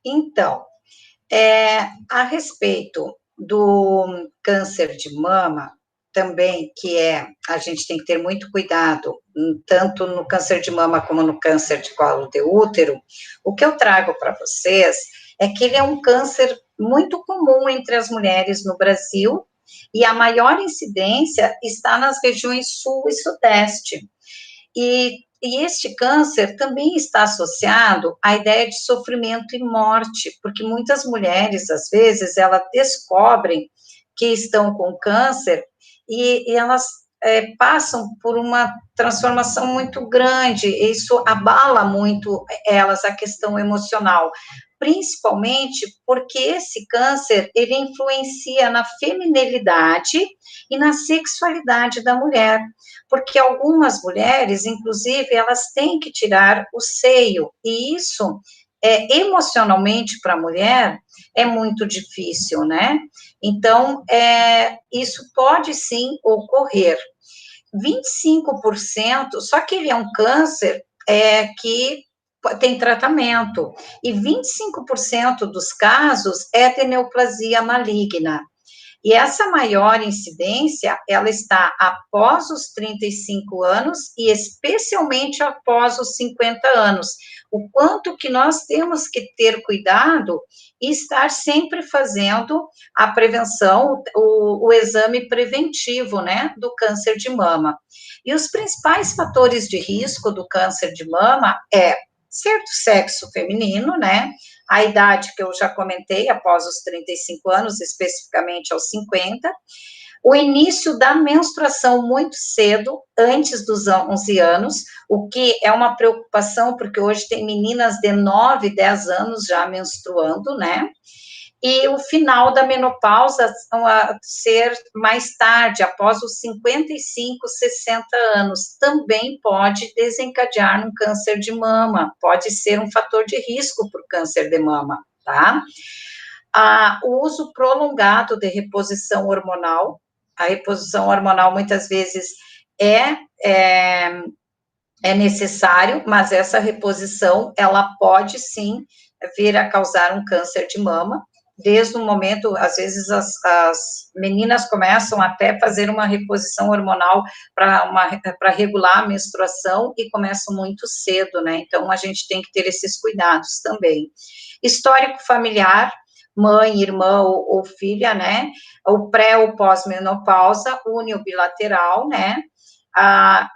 Então, a respeito do câncer de mama, também, a gente tem que ter muito cuidado, tanto no câncer de mama como no câncer de colo de útero, o que eu trago para vocês é que ele é um câncer muito comum entre as mulheres no Brasil, e a maior incidência está nas regiões sul e sudeste. E este câncer também está associado à ideia de sofrimento e morte, porque muitas mulheres, às vezes, elas descobrem que estão com câncer e elas passam por uma transformação muito grande, e isso abala muito elas, a questão emocional, principalmente porque esse câncer, ele influencia na feminilidade e na sexualidade da mulher, porque algumas mulheres, inclusive, elas têm que tirar o seio, e isso, emocionalmente, para a mulher, é muito difícil, né? Então, isso pode, sim, ocorrer. 25%, só que ele é um câncer que tem tratamento, e 25% dos casos é de neoplasia maligna. E essa maior incidência, ela está após os 35 anos e especialmente após os 50 anos. O quanto que nós temos que ter cuidado e estar sempre fazendo a prevenção, o exame preventivo, né, do câncer de mama. E os principais fatores de risco do câncer de mama ser do sexo feminino, né, a idade que eu já comentei, após os 35 anos, especificamente aos 50, o início da menstruação muito cedo, antes dos 11 anos, o que é uma preocupação, porque hoje tem meninas de 9, 10 anos já menstruando, né? E o final da menopausa ser mais tarde, após os 55, 60 anos, também pode desencadear um câncer de mama, pode ser um fator de risco para o câncer de mama, tá? O uso prolongado de reposição hormonal, a reposição hormonal muitas vezes é necessário, mas essa reposição, ela pode sim vir a causar um câncer de mama, desde o momento, às vezes as meninas começam até fazer uma reposição hormonal para regular a menstruação e começam muito cedo, né? Então a gente tem que ter esses cuidados também. Histórico familiar, mãe, irmã ou filha, né? O pré ou pós-menopausa, único bilateral, né?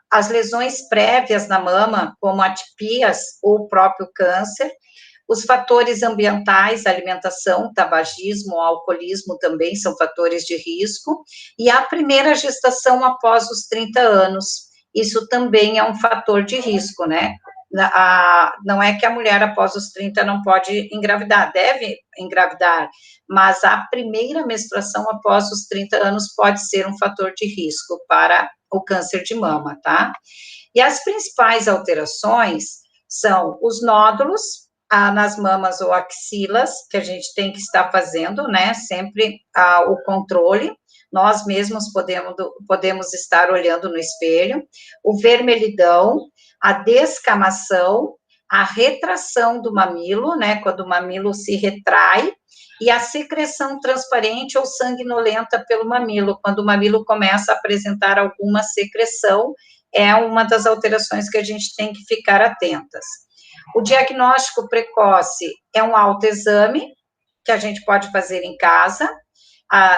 As lesões prévias na mama, como atipias ou o próprio câncer, os fatores ambientais, alimentação, tabagismo, alcoolismo também são fatores de risco, e a primeira gestação após os 30 anos, isso também é um fator de risco, né? Não é que a mulher após os 30 não pode engravidar, deve engravidar, mas a primeira menstruação após os 30 anos pode ser um fator de risco para o câncer de mama, tá? E as principais alterações são os nódulos, nas mamas ou axilas, que a gente tem que estar fazendo, né, sempre o controle, nós mesmos podemos estar olhando no espelho, o vermelhidão, a descamação, a retração do mamilo, né, quando o mamilo se retrai, e a secreção transparente ou sanguinolenta pelo mamilo, quando o mamilo começa a apresentar alguma secreção, é uma das alterações que a gente tem que ficar atentas. O diagnóstico precoce é um autoexame, que a gente pode fazer em casa,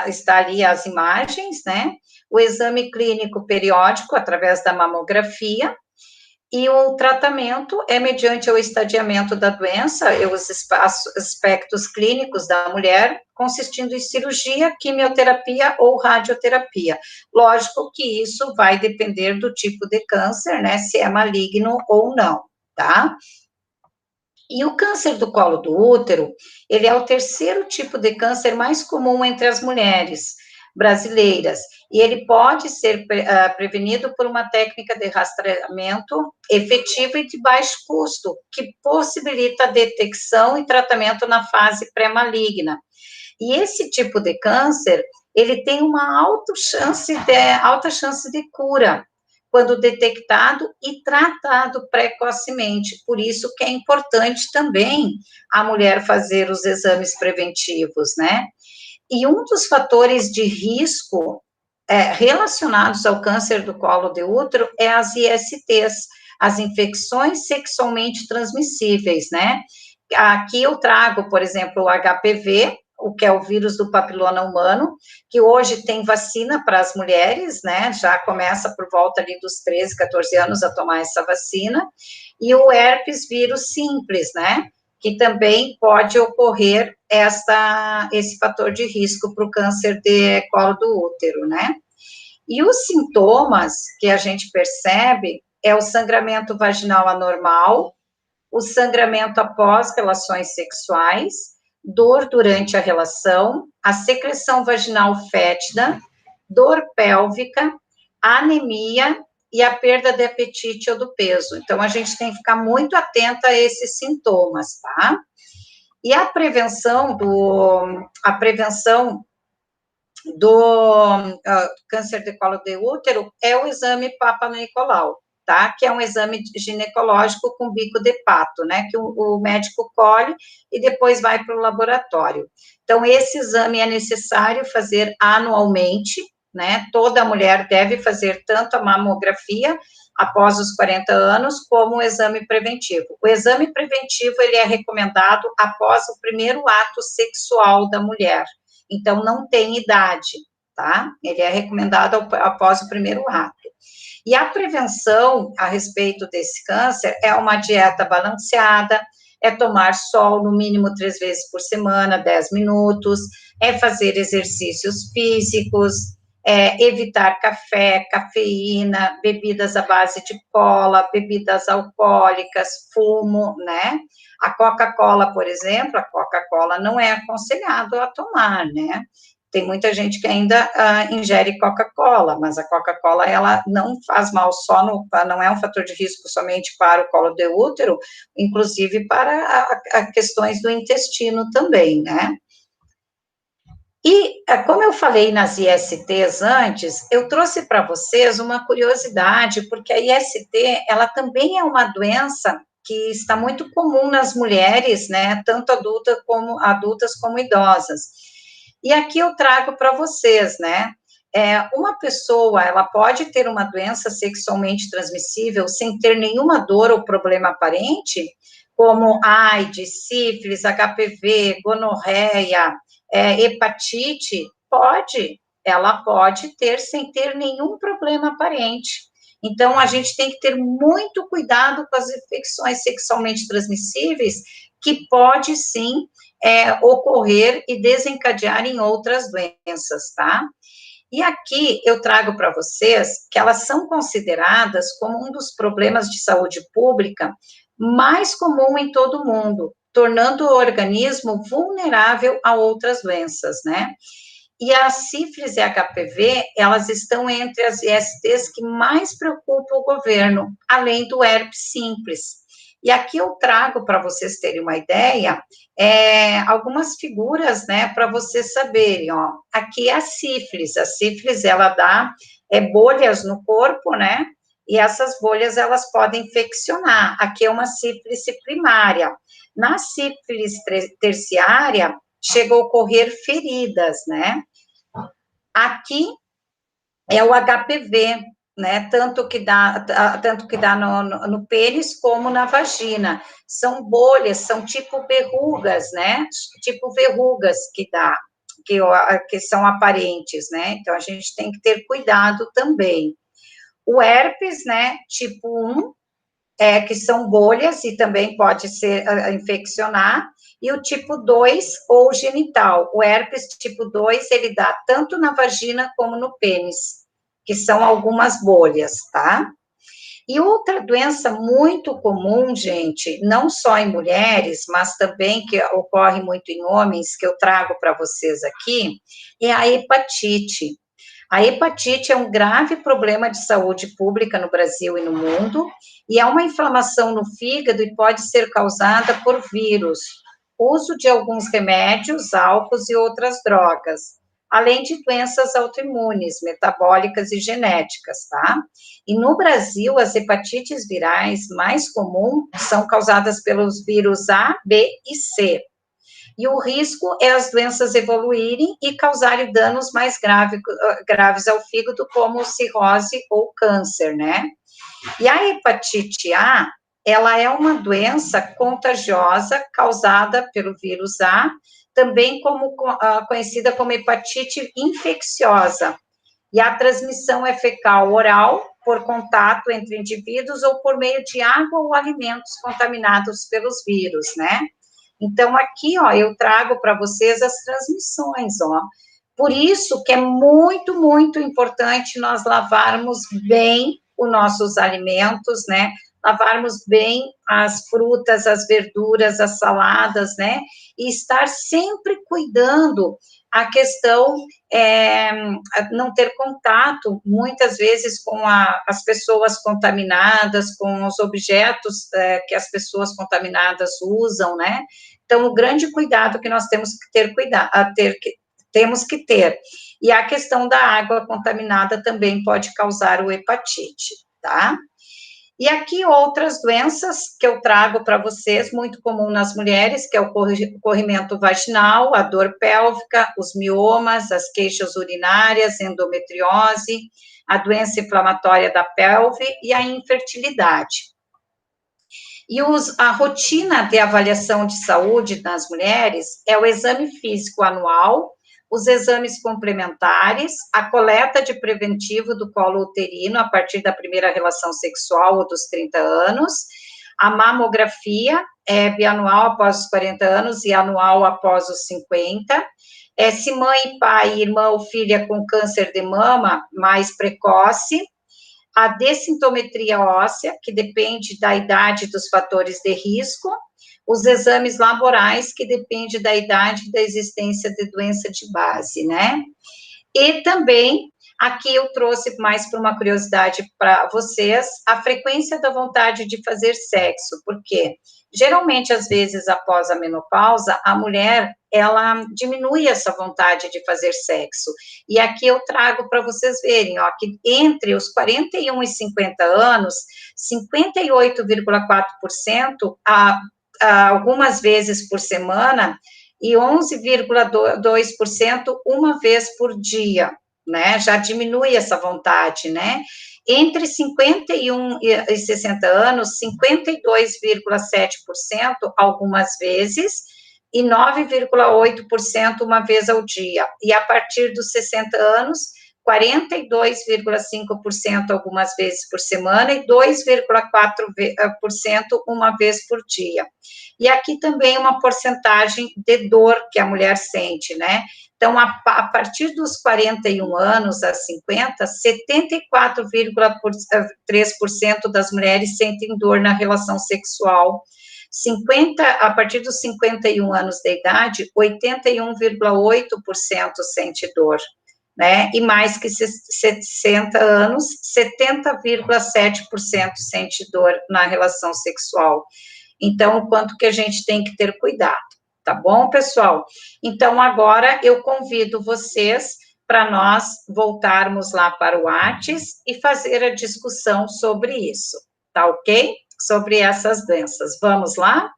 está ali as imagens, né? O exame clínico periódico, através da mamografia, e o tratamento é mediante o estadiamento da doença e os aspectos clínicos da mulher, consistindo em cirurgia, quimioterapia ou radioterapia. Lógico que isso vai depender do tipo de câncer, né, se é maligno ou não, tá? E o câncer do colo do útero, ele é o terceiro tipo de câncer mais comum entre as mulheres brasileiras, e ele pode ser prevenido por uma técnica de rastreamento efetiva e de baixo custo, que possibilita a detecção e tratamento na fase pré-maligna. E esse tipo de câncer, ele tem uma alta chance de cura, quando detectado e tratado precocemente. Por isso que é importante também a mulher fazer os exames preventivos, né? E um dos fatores de risco relacionados ao câncer do colo de útero é as ISTs, as infecções sexualmente transmissíveis, né? Aqui eu trago, por exemplo, o HPV, o que é o vírus do papiloma humano, que hoje tem vacina para as mulheres, né? Já começa por volta ali dos 13, 14 anos a tomar essa vacina, e o herpes vírus simples, né? Que também pode ocorrer esse fator de risco para o câncer de colo do útero, né? E os sintomas que a gente percebe é o sangramento vaginal anormal, o sangramento após relações sexuais, dor durante a relação, a secreção vaginal fétida, dor pélvica, anemia e a perda de apetite ou do peso. Então, a gente tem que ficar muito atenta a esses sintomas, tá? E a prevenção do câncer de colo de útero é o exame Papa Nicolau, tá? Que é um exame ginecológico com bico de pato, né? Que o médico colhe e depois vai para o laboratório. Então, esse exame é necessário fazer anualmente, né? Toda mulher deve fazer tanto a mamografia após os 40 anos, como o exame preventivo. O exame preventivo, ele é recomendado após o primeiro ato sexual da mulher. Então, não tem idade, tá? Ele é recomendado após o primeiro ato. E a prevenção a respeito desse câncer é uma dieta balanceada, é tomar sol no mínimo 3 vezes por semana, 10 minutos, é fazer exercícios físicos, é evitar café, cafeína, bebidas à base de cola, bebidas alcoólicas, fumo, né? A Coca-Cola, por exemplo, a Coca-Cola não é aconselhado a tomar, né? Tem muita gente que ainda ingere Coca-Cola, mas a Coca-Cola, ela não faz mal não é um fator de risco somente para o colo de útero, inclusive para questões do intestino também, né? E, como eu falei nas ISTs antes, eu trouxe para vocês uma curiosidade, porque a IST, ela também é uma doença que está muito comum nas mulheres, né, tanto adultas como idosas. E aqui eu trago para vocês, né, uma pessoa, ela pode ter uma doença sexualmente transmissível sem ter nenhuma dor ou problema aparente, como AIDS, sífilis, HPV, gonorreia, hepatite, ela pode ter sem ter nenhum problema aparente. Então, a gente tem que ter muito cuidado com as infecções sexualmente transmissíveis, que pode sim ocorrer e desencadear em outras doenças, tá? E aqui eu trago para vocês que elas são consideradas como um dos problemas de saúde pública mais comum em todo o mundo, tornando o organismo vulnerável a outras doenças, né? E a sífilis e a HPV, elas estão entre as ISTs que mais preocupam o governo, além do herpes simples. E aqui eu trago, para vocês terem uma ideia, algumas figuras, né, para vocês saberem, ó. Aqui é a sífilis, ela dá bolhas no corpo, né, e essas bolhas, elas podem infeccionar. Aqui é uma sífilis primária. Na sífilis terciária, chega a ocorrer feridas, né? Aqui é o HPV, né? Tanto que dá no pênis como na vagina. São bolhas, são tipo verrugas, né? Tipo verrugas que são aparentes, né? Então a gente tem que ter cuidado também. O herpes, né? Tipo 1, que são bolhas e também pode ser infeccionar, e o tipo 2, ou genital. O herpes tipo 2, ele dá tanto na vagina como no pênis, que são algumas bolhas, tá? E outra doença muito comum, gente, não só em mulheres, mas também que ocorre muito em homens, que eu trago para vocês aqui, é a hepatite. A hepatite é um grave problema de saúde pública no Brasil e no mundo, e é uma inflamação no fígado e pode ser causada por vírus, uso de alguns remédios, álcools e outras drogas. além de doenças autoimunes, metabólicas e genéticas, tá? E no Brasil, as hepatites virais mais comuns são causadas pelos vírus A, B e C. E o risco é as doenças evoluírem e causarem danos mais graves ao fígado, como cirrose ou câncer, né? E a hepatite A, ela é uma doença contagiosa causada pelo vírus A, também conhecida como hepatite infecciosa. E a transmissão é fecal oral, por contato entre indivíduos ou por meio de água ou alimentos contaminados pelos vírus, né? Então, aqui, ó, eu trago para vocês as transmissões, ó. Por isso que é muito, muito importante nós lavarmos bem os nossos alimentos, né? Lavarmos bem as frutas, as verduras, as saladas, né? E estar sempre cuidando a questão não ter contato, muitas vezes, com as pessoas contaminadas, com os objetos que as pessoas contaminadas usam, né? Então, o grande cuidado que nós temos que ter. E a questão da água contaminada também pode causar o hepatite, tá? E aqui outras doenças que eu trago para vocês, muito comum nas mulheres, que é o corrimento vaginal, a dor pélvica, os miomas, as queixas urinárias, endometriose, a doença inflamatória da pelve e a infertilidade. E a rotina de avaliação de saúde nas mulheres é o exame físico anual, os exames complementares, a coleta de preventivo do colo uterino a partir da primeira relação sexual ou dos 30 anos, a mamografia é bianual após os 40 anos e anual após os 50, se mãe, pai, irmã ou filha com câncer de mama mais precoce, a densitometria óssea, que depende da idade e dos fatores de risco, os exames laborais, que depende da idade e da existência de doença de base, né? E também, aqui eu trouxe mais para uma curiosidade para vocês, a frequência da vontade de fazer sexo, porque geralmente, às vezes, após a menopausa, a mulher, ela diminui essa vontade de fazer sexo, e aqui eu trago para vocês verem, ó, que entre os 41 e 50 anos, 58,4%, algumas vezes por semana, e 11,2% uma vez por dia, né? Já diminui essa vontade, né? Entre 51 e 60 anos, 52,7% algumas vezes, e 9,8% uma vez ao dia. E a partir dos 60 anos, 42,5% algumas vezes por semana e 2,4% uma vez por dia. E aqui também uma porcentagem de dor que a mulher sente, né? Então, a partir dos 41 anos a 50, 74,3% das mulheres sentem dor na relação sexual. A partir dos 51 anos de idade, 81,8% sente dor, né? E mais que 60 anos, 70,7% sente dor na relação sexual. Então, o quanto que a gente tem que ter cuidado, tá bom, pessoal? Então, agora eu convido vocês para nós voltarmos lá para o Whats e fazer a discussão sobre isso, tá ok? Sobre essas doenças. Vamos lá?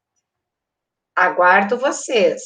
Aguardo vocês.